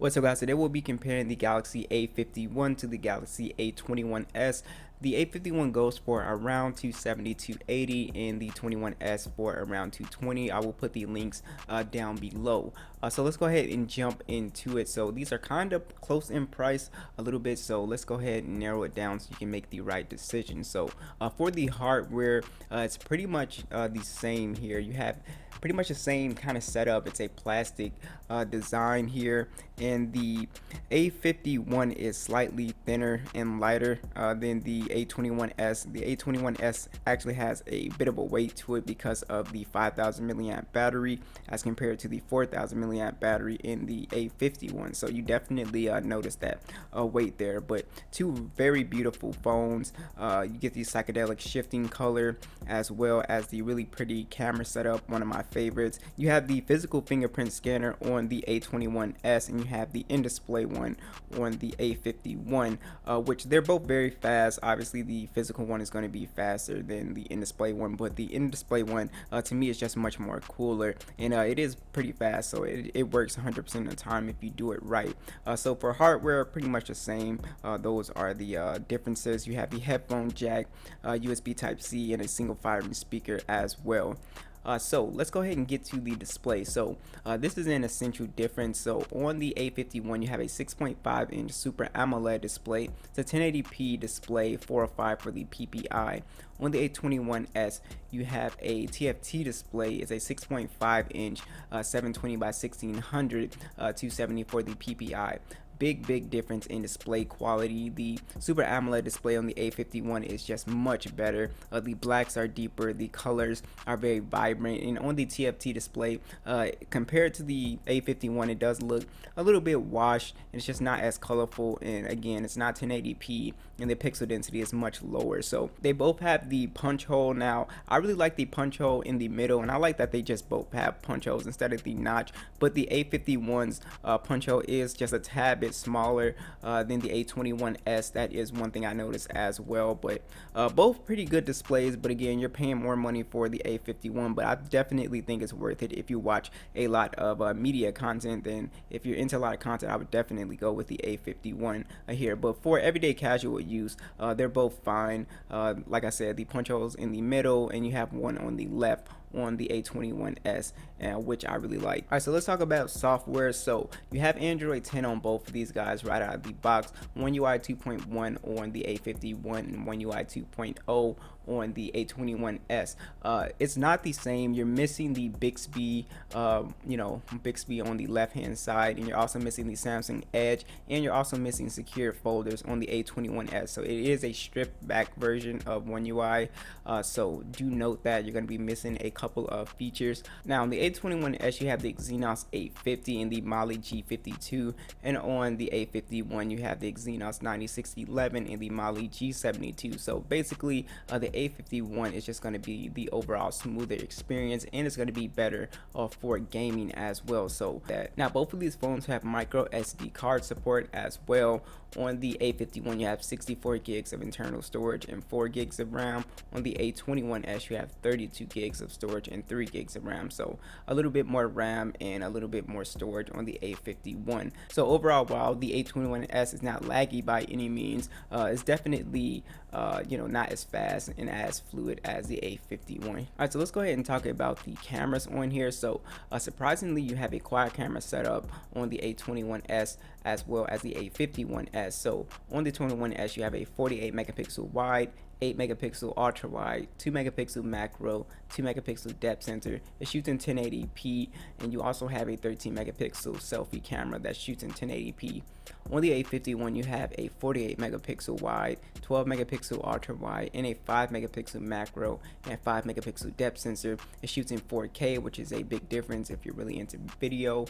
What's up, guys? Today we'll be comparing the Galaxy A51 to the Galaxy A21s. The A51 goes for around 270, 280, and the 21s for around 220. I will put the links down below. So let's go ahead and jump into it. So these are kind of close in price a little bit, so let's go ahead and narrow it down so you can make the right decision. So for the hardware, it's pretty much the same here. You have pretty much the same kind of setup. It's a plastic design here, and the A51 is slightly thinner and lighter than the A21s. The A21s actually has a bit of a weight to it because of the 5,000 milliamp battery as compared to the 4,000 milliamp battery in the A51. So you definitely notice that weight there. But two very beautiful phones. You get the psychedelic shifting color as well as the really pretty camera setup, one of my favorites. You have the physical fingerprint scanner on the A21s, and you have the in-display one on the A51, which they're both very fast. Obviously the physical one is going to be faster than the in-display one, but the in-display one to me is just much more cooler, and it is pretty fast, so it works 100% of the time if you do it right. So for hardware, pretty much the same. Those are the differences. You have the headphone jack, USB Type-C, and a single firing speaker as well. So let's go ahead and get to the display. So this is an essential difference. So on the A51 you have a 6.5 inch Super AMOLED display. It's a 1080p display, 405 for the PPI. On the A21s you have a TFT display. It's a 6.5 inch 720 by 1600 270 for the PPI. Big difference in display quality. The Super AMOLED display on the A51 is just much better. The blacks are deeper, the colors are very vibrant, and on the TFT display, compared to the A51, it does look a little bit washed, and it's just not as colorful, and again, it's not 1080p, and the pixel density is much lower. So they both have the punch hole. Now I really like the punch hole in the middle, and I like that they just both have punch holes instead of the notch, but the A51's punch hole is just a tad bit smaller than the A21s. That is one thing I noticed as well, but both pretty good displays. But again, you're paying more money for the A51, but I definitely think it's worth it if you watch a lot of media content. Then if you're into a lot of content, I would definitely go with the A51 here. But for everyday casual use, they're both fine. Like I said, the punch holes in the middle, and you have one on the left on the A21s, which I really like. Alright, so let's talk about software. So you have Android 10 on both of these guys right out of the box. One UI 2.1 on the A51 and one UI 2.0 on the A21s. It's not the same. You're missing the Bixby, Bixby on the left hand side, and you're also missing the Samsung Edge, and you're also missing secure folders on the A21s. So it is a stripped back version of One UI. So do note that you're going to be missing a couple of features. Now on the A21s you have the Exynos 850 and the Mali G52, and on the A51 you have the Exynos 9611 and the Mali G72. So basically the A51 is just going to be the overall smoother experience, and it's going to be better for gaming as well. So that now both of these phones have micro SD card support as well. On the A51 you have 64 gigs of internal storage and 4 gigs of RAM. On the A21s you have 32 gigs of storage and 3 gigs of RAM. So a little bit more RAM and a little bit more storage on the A51. So overall, while the A21s is not laggy by any means, it's definitely not as fast and as fluid as the A51. Alright, so let's go ahead and talk about the cameras on here. So surprisingly, you have a quad camera setup on the A21s as well as the A51s. So on the 21s you have a 48 megapixel wide, 8 megapixel ultra wide, 2 megapixel macro, 2 megapixel depth sensor. It shoots in 1080p, and you also have a 13 megapixel selfie camera that shoots in 1080p. On the A51 you have a 48 megapixel wide, 12 megapixel ultra wide, and a 5 megapixel macro and 5 megapixel depth sensor. It shoots in 4K, which is a big difference if you're really into video.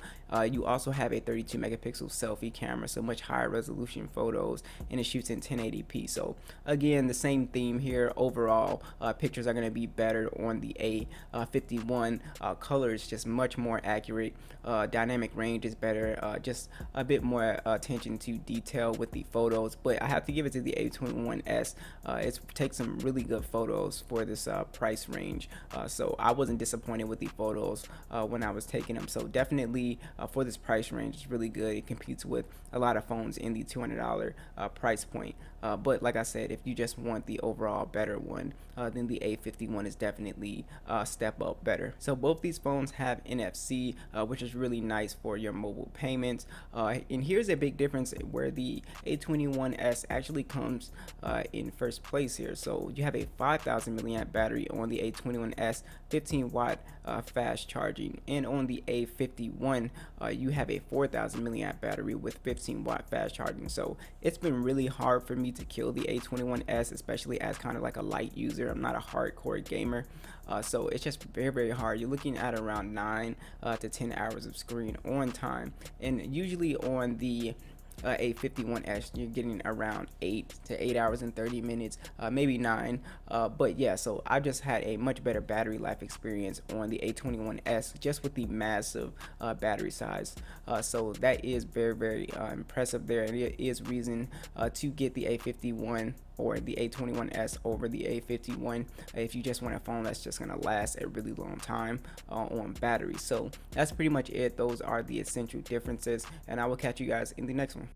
You also have a 32 megapixel selfie camera, so much higher resolution photos, and it shoots in 1080p. So again, the same thing theme here. Overall, pictures are going to be better on the A51. Color is just much more accurate. Dynamic range is better. Just a bit more attention to detail with the photos. But I have to give it to the A21s. It takes some really good photos for this price range. So I wasn't disappointed with the photos when I was taking them. So definitely for this price range, it's really good. It competes with a lot of phones in the $200 price point. But like I said, if you just want the overall better one, then the A51 is definitely a step up better. So both these phones have NFC, which is really nice for your mobile payments. And here's a big difference where the A21s actually comes in first place here. So you have a 5,000 milliamp battery on the A21s, 15 watt fast charging, and on the A51 you have a 4,000 milliamp battery with 15 watt fast charging. So it's been really hard for me to kill the A21s, especially as kind of like a light user. I'm not a hardcore gamer, so it's just very hard. You're looking at around 9 to 10 hours of screen on time, and usually on the A51s you're getting around 8 to 8 hours and 30 minutes, maybe 9. But yeah, so I just had a much better battery life experience on the A21s just with the massive battery size. So that is very impressive there, and it is reason to get the A51 or the A21s over the A51 if you just want a phone that's just gonna last a really long time on battery. So that's pretty much it. Those are the essential differences, and I will catch you guys in the next one.